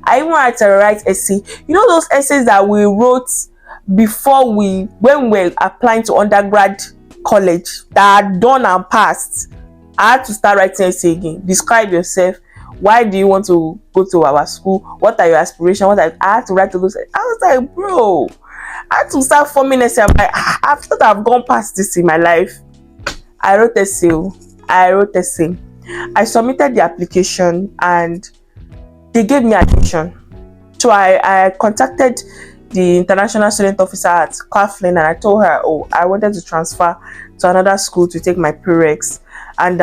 I even had to write essay. You know those essays that we wrote before when we were applying to undergrad college that are done and passed. I had to start writing essay again. Describe yourself. Why do you want to go to our school? What are your aspirations? I had to write to those. I was like, bro, I had to start forming essay. I'm like, I thought I've gone past this in my life. I wrote essay. I submitted the application and they gave me admission. So I contacted the international student officer at Claflin and I told her, oh, I wanted to transfer to another school to take my prereqs. And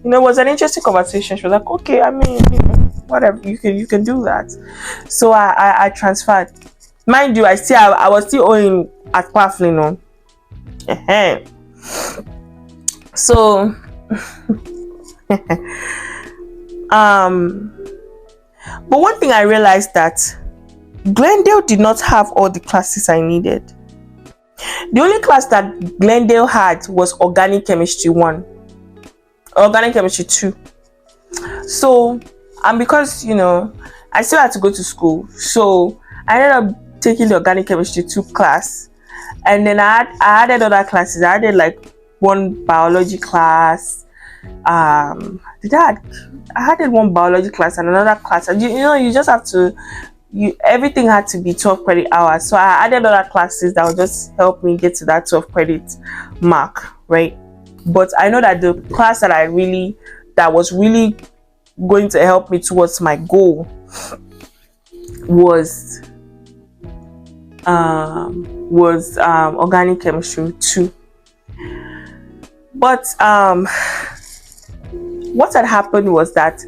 it was an interesting conversation. She was like, okay, I mean, whatever, you can do that. So I transferred. Mind you, I was still owing at Claflin. So but one thing I realized that Glendale did not have all the classes I needed. The only class that Glendale had was Organic Chemistry 1, Organic Chemistry 2. So, and because, I still had to go to school, so I ended up taking the Organic Chemistry 2 class. And then I added other classes. I added like one biology class. I added one biology class and another class. And you just have to, everything had to be 12 credit hours. So I added other classes that would just help me get to that 12 credit mark, right? But I know that the class that was really going to help me towards my goal was Organic Chemistry 2. But what had happened was that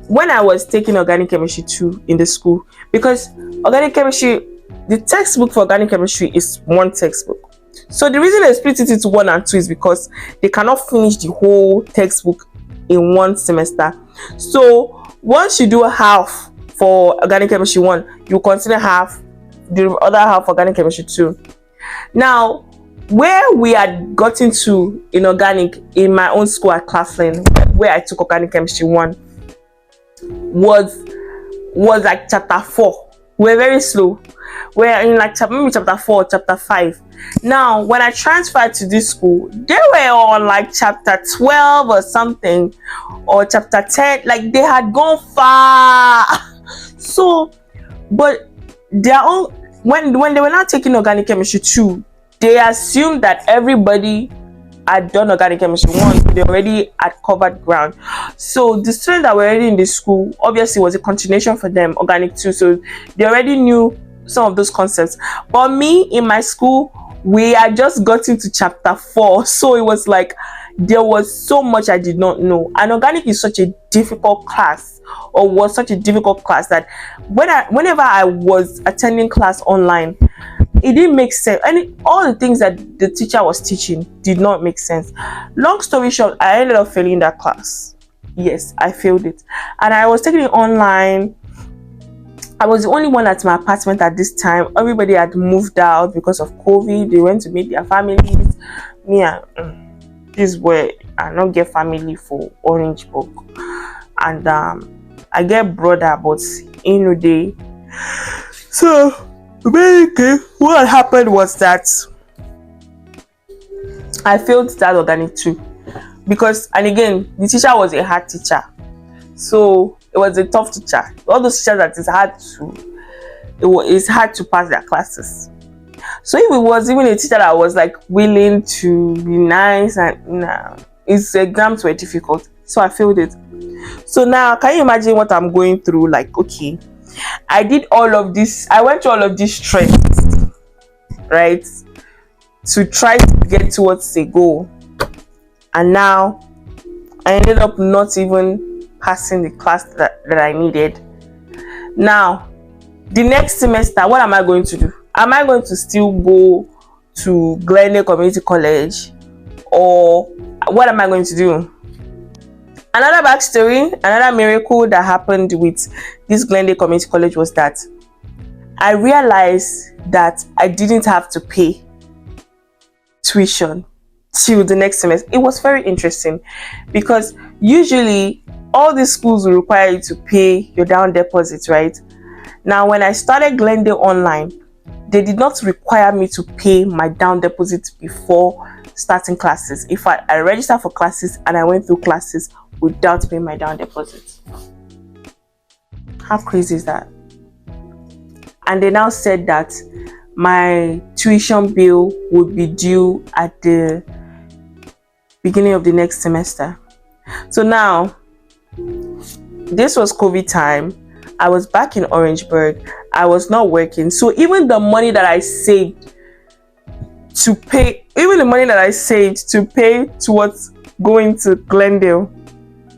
when I was taking Organic Chemistry 2 in the school, because Organic Chemistry, the textbook for Organic Chemistry is one textbook. So the reason they split it into 1 and 2 is because they cannot finish the whole textbook in one semester. So once you do half for Organic Chemistry 1, you consider half, the other half Organic Chemistry 2. Now, where we had gotten to in organic in my own school at Claflin, where I took Organic Chemistry 1, was like chapter 4. We're very slow. We're in like chapter 4, chapter 5. Now, when I transferred to this school, they were on like chapter 12 or something, or chapter 10. Like they had gone far. So, but their own when they were not taking Organic Chemistry 2, they assumed that everybody had done Organic Chemistry 1, so they already had covered ground. So the students that were already in the school, obviously was a continuation for them, Organic 2, so they already knew some of those concepts. But me, in my school, we had just gotten to chapter 4, so it was like there was so much I did not know. And Organic is such a difficult class, or was such a difficult class, that whenever I was attending class online, it didn't make sense. And all the things that the teacher was teaching did not make sense. Long story short, I ended up failing that class. Yes, I failed it. And I was taking it online. I was the only one at my apartment at this time. Everybody had moved out because of COVID. They went to meet their families. Me and this boy, I not get family for Orangeburg. And I get brother, but day. So basically, what happened was that I failed that Organic 2 because, and again, the teacher was a hard teacher, so it was a tough teacher. All those teachers that it's hard to pass their classes. So if it was even a teacher that was like willing to be nice, and his exams were difficult, so I failed it. So now, can you imagine what I'm going through? Like, okay, I did all of this. I went through all of this stress, right, to try to get towards a goal, and now I ended up not even passing the class that I needed. Now, the next semester, what am I going to do? Am I going to still go to Glendale Community College, or what am I going to do? Another backstory, another miracle that happened with this Glendale Community College was that I realized that I didn't have to pay tuition till the next semester. It was very interesting because usually all these schools will require you to pay your down deposit, right? Now, when I started Glendale Online, they did not require me to pay my down deposit before starting classes. In fact, I registered for classes and I went through classes without paying my down deposit. How crazy is that? And they now said that my tuition bill would be due at the beginning of the next semester. So now, this was COVID time. I was back in Orangeburg. I was not working. So even the money that I saved to pay, towards going to Glendale,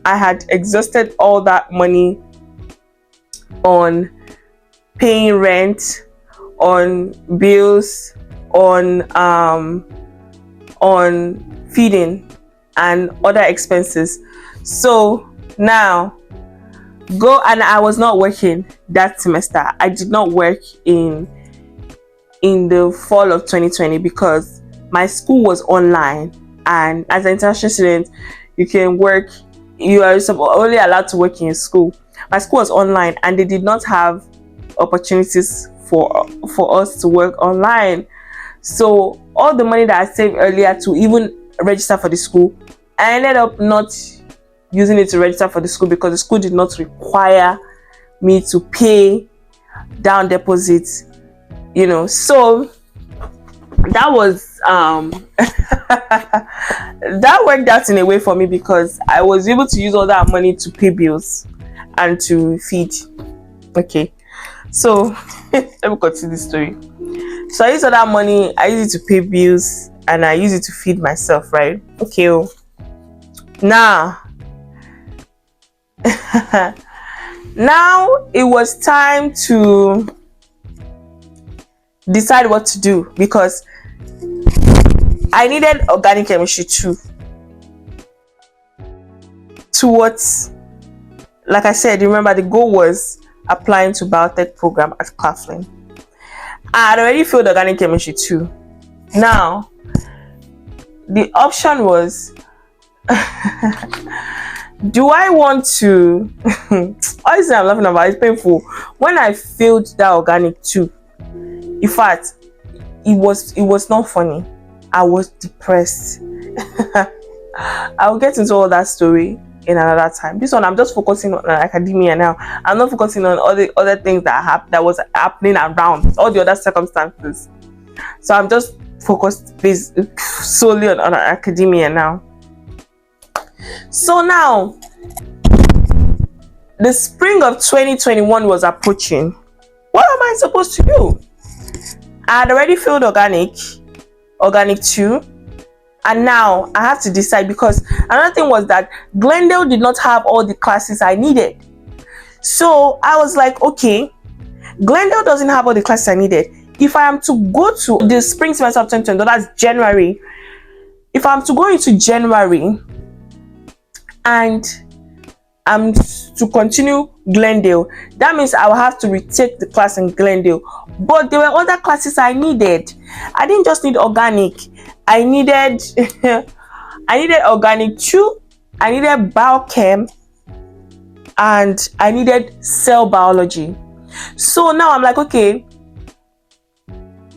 I had exhausted all that money on paying rent, on bills, on feeding and other expenses. So now and I was not working that semester. I did not work in the fall of 2020 because my school was online, and as an international student you can work, you are only allowed to work in your school. My school was online and they did not have opportunities for us to work online. So all the money that I saved earlier to even register for the school, I ended up not using it to register for the school because the school did not require me to pay down deposits, so that was that worked out in a way for me because I was able to use all that money to pay bills and to feed. Okay, so let me continue this story. So I used all that money, I used it to pay bills and I used it to feed myself, right? Okay, now now it was time to decide what to do because I needed organic chemistry too towards, like I said, remember the goal was applying to biotech program at Claflin. I had already failed organic chemistry too. Now the option was do I want to honestly, I'm laughing about it, it's painful. When I failed that organic too, in fact, it was not funny. I was depressed. I'll get into all that story in another time. This one I'm just focusing on academia now. I'm not focusing on all the other things that was happening around, all the other circumstances. So I'm just focused solely on academia now. So now the spring of 2021 was approaching. What am I supposed to do? I had already failed organic 2, and now I have to decide because another thing was that Glendale did not have all the classes I needed. So I was like, okay, Glendale doesn't have all the classes I needed. If I am to go to the spring semester of 2020, that's January, if I'm to go into January and I'm to continue Glendale, that means I will have to retake the class in Glendale. But there were other classes I needed. I didn't just need organic. I needed organic 2, I needed biochem, and I needed cell biology. So now I'm like, okay,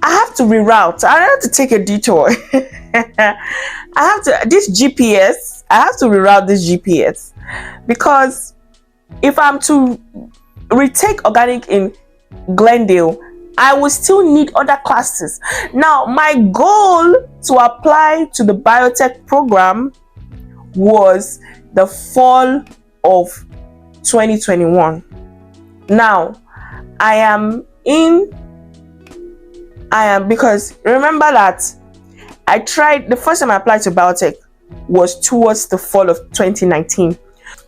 I have to reroute. I have to take a detour. I have to reroute this GPS because if I'm to retake organic in Glendale, I will still need other classes. Now, my goal to apply to the biotech program was the fall of 2021. Now, because remember that I tried, the first time I applied to biotech was towards the fall of 2019.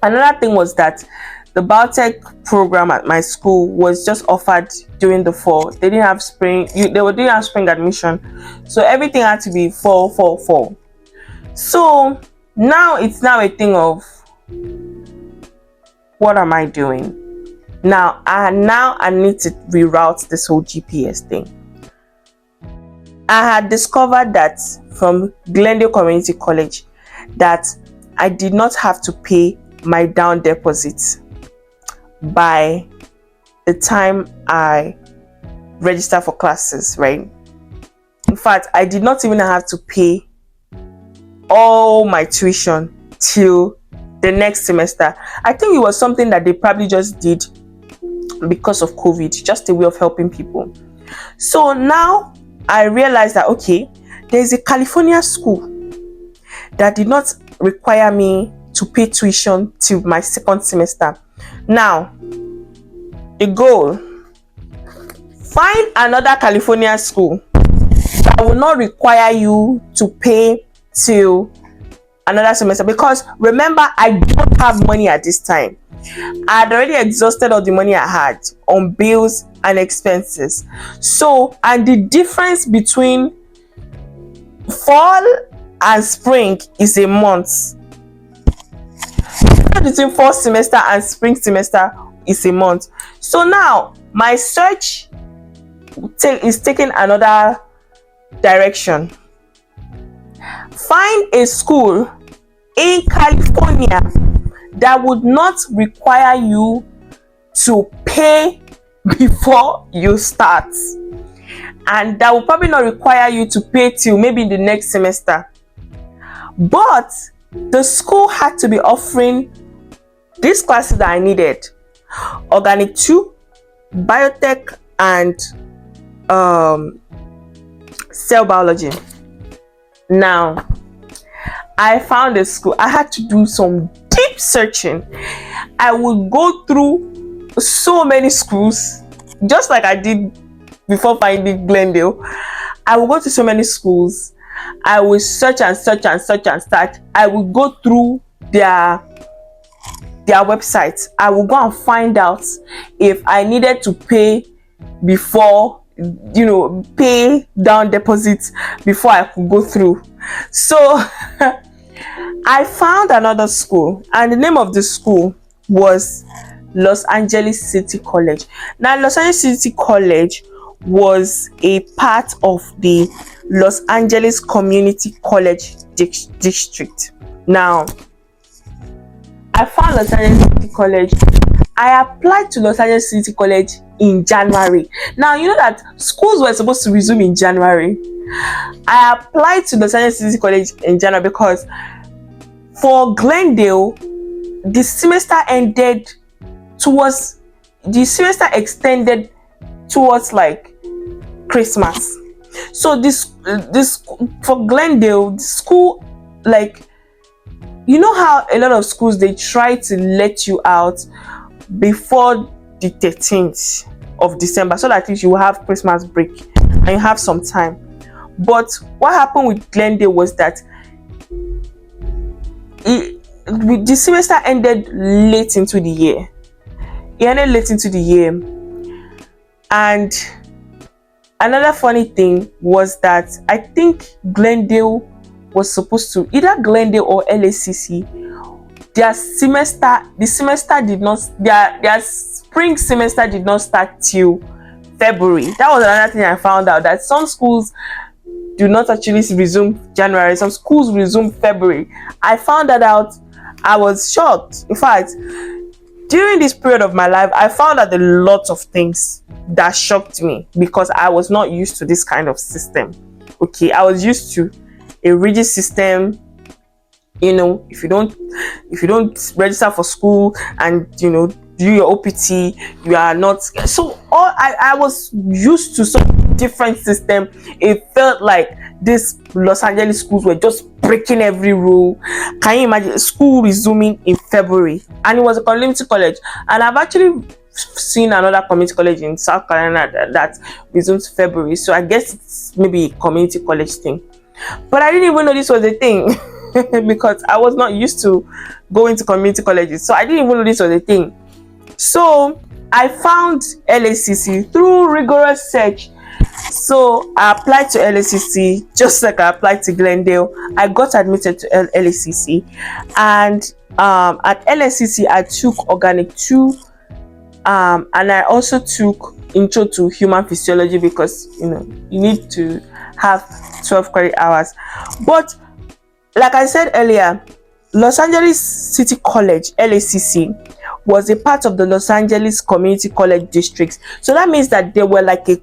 Another thing was that the biotech program at my school was just offered during the fall. They didn't have spring, didn't have spring admission. So everything had to be fall. So now it's a thing of, what am I doing? Now I need to reroute this whole GPS thing. I had discovered that from Glendale Community College that I did not have to pay my down deposit by the time I register for classes, right? In fact, I did not even have to pay all my tuition till the next semester. I think it was something that they probably just did because of COVID, just a way of helping people. So now I realized that, okay, there's a California school that did not require me to pay tuition till my second semester. Now, the goal: find another California school that will not require you to pay till another semester, because remember, I don't have money at this time. I had already exhausted all the money I had on bills and expenses. So, and the difference between fall and spring is a month. Between fall semester and spring semester is a month. So now my search is taking another direction. Find a school in California that would not require you to pay before you start, and that will probably not require you to pay till maybe the next semester. But the school had to be offering these classes that I needed: Organic 2, Biotech, and Cell Biology. Now, I found a school. I had to do some deep searching. I would go through so many schools, just like I did before finding Glendale. I would go to so many schools. I would search and search and search and search. I would go through their websites. I would go and find out if I needed to pay before, pay down deposits before I could go through. So I found another school, and the name of the school was Los Angeles City College. Now, Los Angeles City College was a part of the Los Angeles Community College District. Now, I found Los Angeles City College. I applied to Los Angeles City College in January. Now, you know that schools were supposed to resume in January. I applied to Los Angeles City College in January because for Glendale, the semester extended towards like Christmas. So this for Glendale, the school, like, you know how a lot of schools, they try to let you out before the 13th of December so that at least you will have Christmas break and you have some time. But what happened with Glendale was that the semester ended late into the year. It ended late into the year. And another funny thing was that I think Glendale was supposed to, either Glendale or LACC, their spring semester did not start till February. That was another thing I found out, that some schools do not actually resume January. Some schools resume February. I found that out. I was shocked. In fact, during this period of my life, I found out a lot of things that shocked me because I was not used to this kind of system. Okay, I was used to a rigid system. If you don't register for school and do your OPT, you are not. So I was used to some different system. It felt like these Los Angeles schools were just breaking every rule. Can you imagine school resuming in February? And it was a community college. And I've actually seen another community college in South Carolina that resumes February. So I guess it's maybe a community college thing. But I didn't even know this was a thing because I was not used to going to community colleges. So I didn't even know this was a thing. So I found LACC through rigorous search. So I applied to LACC just like I applied to Glendale. I got admitted to LACC, and at LACC I took Organic 2, and I also took Intro to Human Physiology because you need to have 12 credit hours. But like I said earlier, Los Angeles City College, LACC, was a part of the Los Angeles Community College District. So that means that there were like a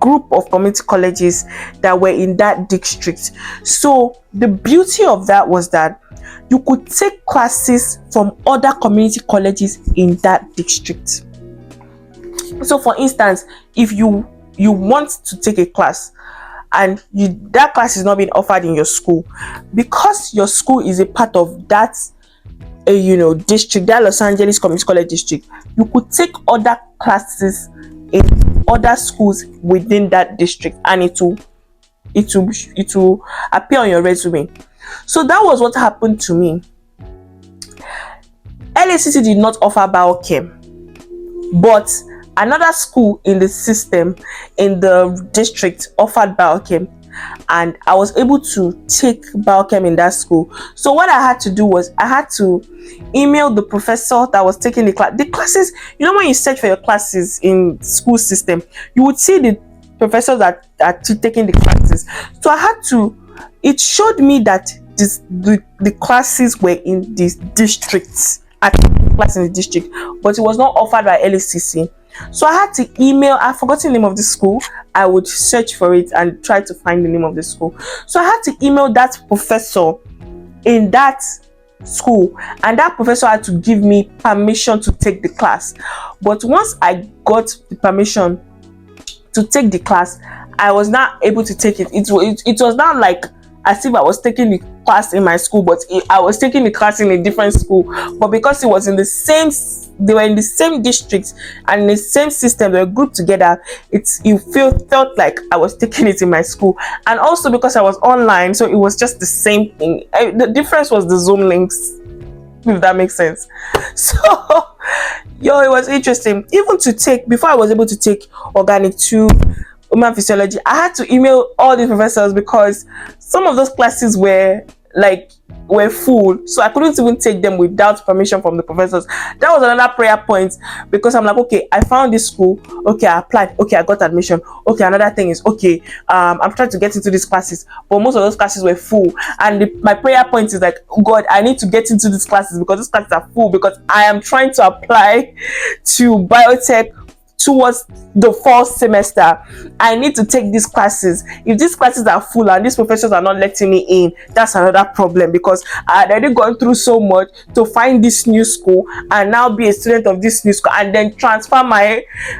group of community colleges that were in that district. So the beauty of that was that you could take classes from other community colleges in that district. So for instance, if you want to take a class and that class is not being offered in your school, because your school is a part of that district, that Los Angeles Community College district, you could take other classes in other schools within that district, and it will appear on your resume. So that was what happened to me. LACC did not offer biochem, but another school in the system in the district offered biochem, and I was able to take biochem in that school. So what I had to do was I had to email the professor that was taking the class. The classes, when you search for your classes in school system, you would see the professors that are taking the classes. So I had to, it showed me that the classes were in these districts, at class in the district, but it was not offered by LACC. So I had to email, I've forgotten the name of the school. I would search for it and try to find the name of the school. So I had to email that professor in that school, and that professor had to give me permission to take the class. But once I got the permission to take the class, I was not able to take it. It was not like as if I was taking the class in my school, but I was taking the class in a different school. But because it was in the same, they were in the same district and in the same system, they were grouped together, it felt like I was taking it in my school. And also because I was online, so it was just the same thing. The difference was the Zoom links, if that makes sense. So it was interesting. Even to take, before I was able to take Organic 2, Human Physiology, I had to email all the professors because some of those classes were full, so I couldn't even take them without permission from the professors. That was another prayer point, because I'm like, okay, I found this school, okay, I applied, okay, I got admission, okay, another thing is, okay, I'm trying to get into these classes, but most of those classes were full, and my prayer point is like, God, I need to get into these classes because these classes are full, because I am trying to apply to biotech towards the fall semester. I need to take these classes. If these classes are full and these professors are not letting me in, that's another problem, because I had already gone through so much to find this new school and now be a student of this new school, and then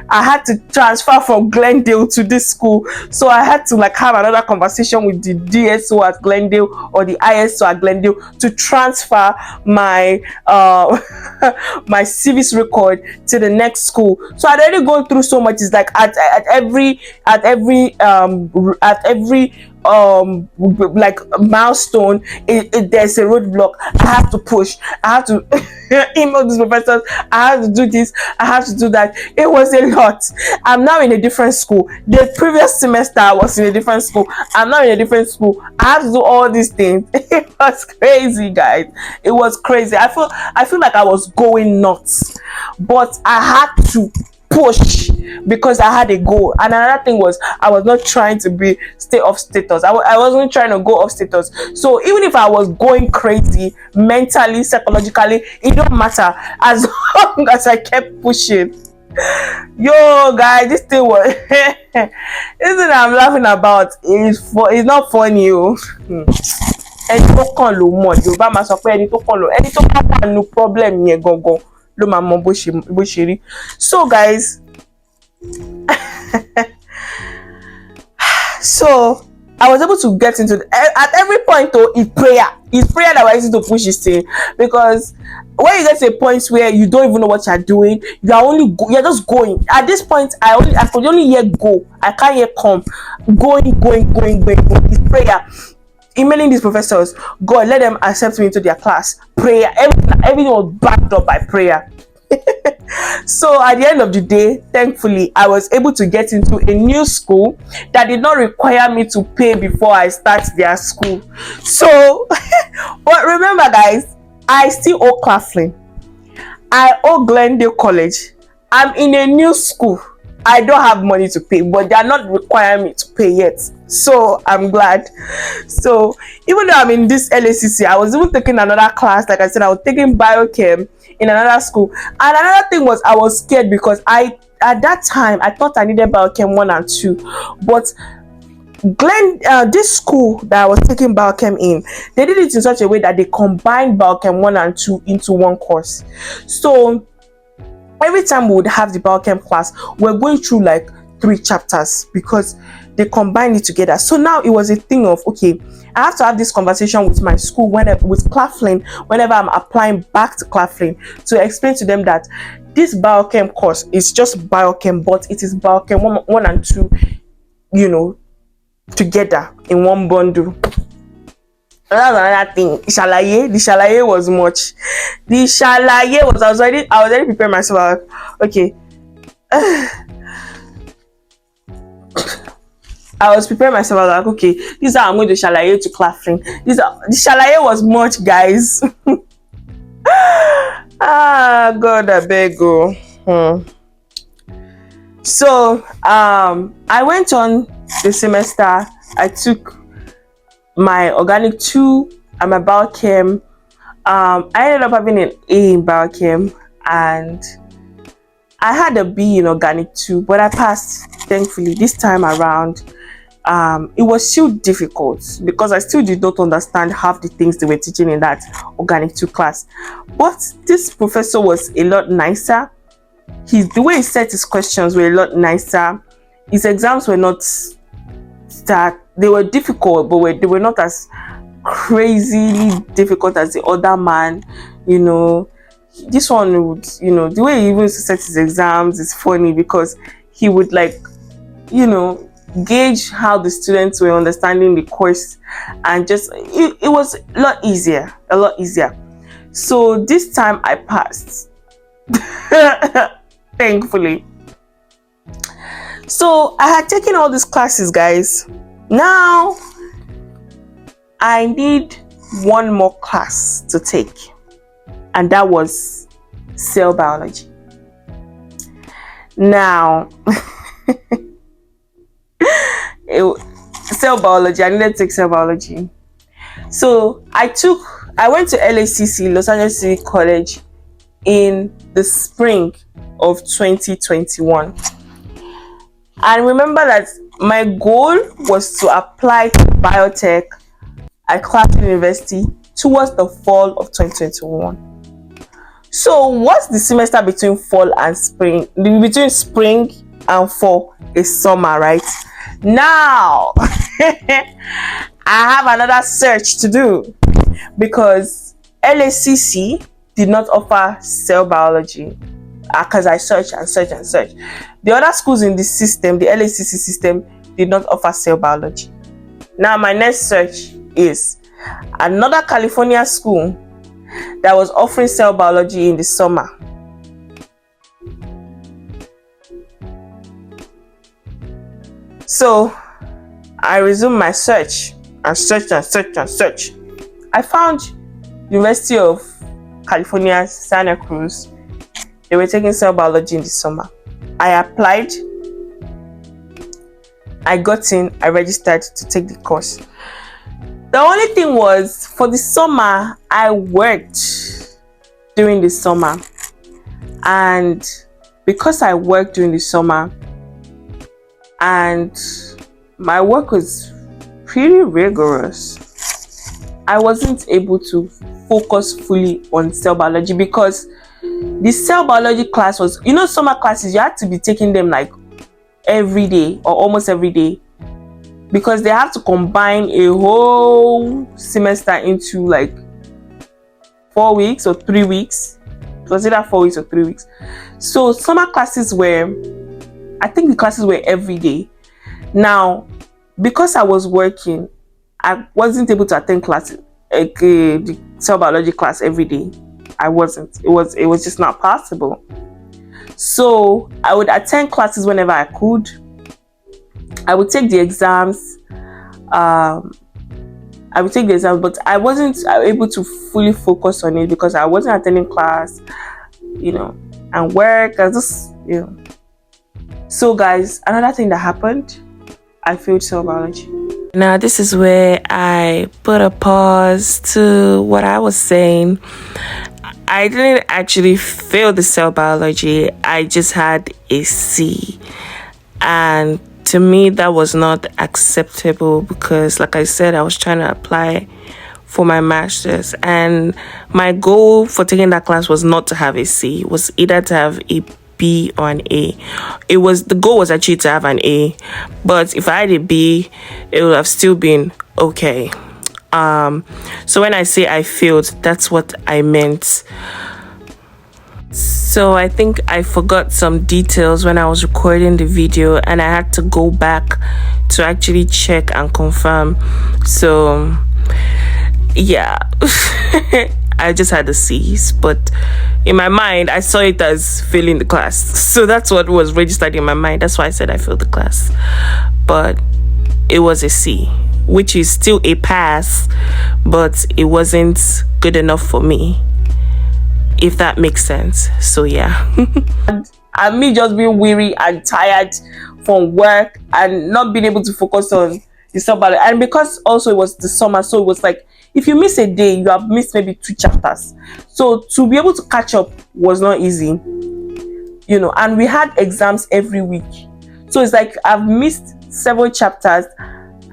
I had to transfer from Glendale to this school. So I had to have another conversation with the DSO at Glendale or the ISO at Glendale to transfer my my civics record to the next school. So I'd already gone through so much. It's like at every milestone, there's a roadblock. I have to push. I have to email these professors. I have to do this. I have to do that. It was a lot. I'm now in a different school. The previous semester I was in a different school. I'm now in a different school. I have to do all these things. It was crazy, guys. It was crazy. I feel like I was going nuts, but I had to push because I had a goal. And another thing was, I was not trying to stay off status. I wasn't trying to go off status. So even if I was going crazy mentally, psychologically, it don't matter as long as I kept pushing. Yo guys, this thing was this thing I'm laughing about is not funny. Ẹni tó kàn ló mọ̀, Yorùbá máa sọ pé ẹni tó kàn wà nínú problem yẹn gangan ló máa mọ bó ṣe rí. So guys, so I was able to get into at every point though, it's prayer that was able to push this thing, because when you get to a point where you don't even know what you're doing, you're just going. At this point, I could only hear go. I can't hear come. Going. It's prayer. Emailing these professors, God, let them accept me into their class. Prayer. Everything was backed up by prayer. So at the end of the day, thankfully, I was able to get into a new school that did not require me to pay before I start their school. So, but remember guys, I still owe Claflin. I owe Glendale College. I'm in a new school. I don't have money to pay, but they are not requiring me to pay yet. So I'm glad. So even though I'm in this LACC, I was even taking another class. Like I said, I was taking biochem in another school. And another thing was, I was scared because at that time I thought I needed biochem 1 and 2, but this school that I was taking biochem in, they did it in such a way that they combined biochem 1 and 2 into one course. So every time we would have the biochem class, we're going through like 3 chapters because they combined it together. So now it was a thing of, okay, I have to have this conversation with my school with Claflin whenever I'm applying back to Claflin, to explain to them that this biochem course is just biochem, but it is biochem 1 and 2, you know, together in one bundle. That's another thing. The shalaye was much. I was already preparing myself. Okay. I was preparing myself. Like, okay, this is how I'm going to shalaye to Claflin. The shalaye was much, guys. God, I beg you. So I went on the semester. I took my organic 2 and my biochem. I ended up having an A in biochem, and I had a B in organic 2, but I passed, thankfully. This time around, it was still difficult because I still did not understand half the things they were teaching in that organic 2 class. But this professor was a lot nicer. The way he set his questions were a lot nicer. His exams were not that they were difficult, but they were not as crazily difficult as the other man. You know, this one would, you know, the way he even set his exams is funny because he would, like, you know, gauge how the students were understanding the course, and just it was a lot easier. So this time I passed. Thankfully. So I had taken all these classes, guys. Now I need one more class to take, and that was cell biology. Now cell biology, I needed to take cell biology. So I went to LACC, Los Angeles City College, in the spring of 2021. And remember that my goal was to apply to biotech at Claflin University towards the fall of 2021. So what's the semester between fall and spring? Between spring and fall is summer, right? Now I have another search to do because LACC did not offer cell biology, because I searched. The other schools in the system, the LACC system, did not offer cell biology. Now my next search is another California school that was offering cell biology in the summer. So I resumed my search and searched. I found University of California, Santa Cruz. They were taking cell biology in the summer. I applied. I got in. I registered to take the course. The only thing was, for the summer, I worked during the summer. And because I worked during the summer, and my work was pretty rigorous, I wasn't able to focus fully on cell biology because the cell biology class was, you know, summer classes, you had to be taking them like every day or almost every day, because they have to combine a whole semester into like 4 weeks or 3 weeks. It was either 4 weeks or 3 weeks. So summer classes were, I think the classes were every day. Now, because I was working, I wasn't able to attend classes, the cell biology class every day. I wasn't. It was just not possible. So I would attend classes whenever I could. I would take the exams. But I wasn't able to fully focus on it because I wasn't attending class, you know, and work. I just, you know. So guys, another thing that happened, I failed cell biology. Now, this is where I put a pause to what I was saying. I didn't actually fail the cell biology. I just had a C. And to me, that was not acceptable because, like I said, I was trying to apply for my master's. And my goal for taking that class was not to have a C. It was either to have a B or an A. The goal was actually to have an A, but if I had a B, it would have still been okay. So when I say I failed, that's what I meant. So I think I forgot some details when I was recording the video, and I had to go back to actually check and confirm. So yeah. I just had the C's, but in my mind, I saw it as failing the class. So that's what was registered in my mind. That's why I said I failed the class. But it was a C, which is still a pass, but it wasn't good enough for me, if that makes sense. So yeah. And me just being weary and tired from work and not being able to focus on the cell biology. And because also it was the summer, so it was like, if you miss a day, you have missed maybe 2 chapters. So to be able to catch up was not easy, you know, and we had exams every week. So it's like I've missed several chapters,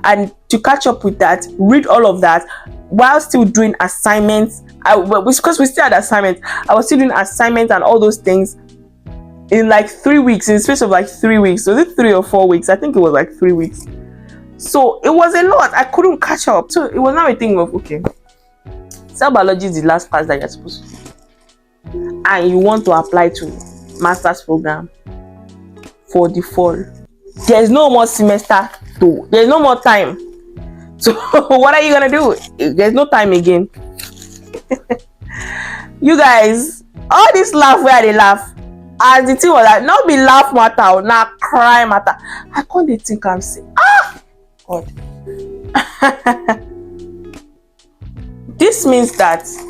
and to catch up with that, read all of that while still doing assignments. Because we still had assignments, I was still doing assignments and all those things in like 3 weeks, in the space of like 3 weeks. Was it 3 or 4 weeks? I think it was like 3 weeks. So it was a lot. I couldn't catch up. So it was now a thing of, okay, cell biology is the last class that you're supposed to do, and you want to apply to master's program for the fall. There's no more semester to, there's no more time. So what are you gonna do? There's no time again. You guys, all this laugh where they laugh, as the thing was like, not be laugh matter, not cry matter. I can't think I'm saying, God. This means that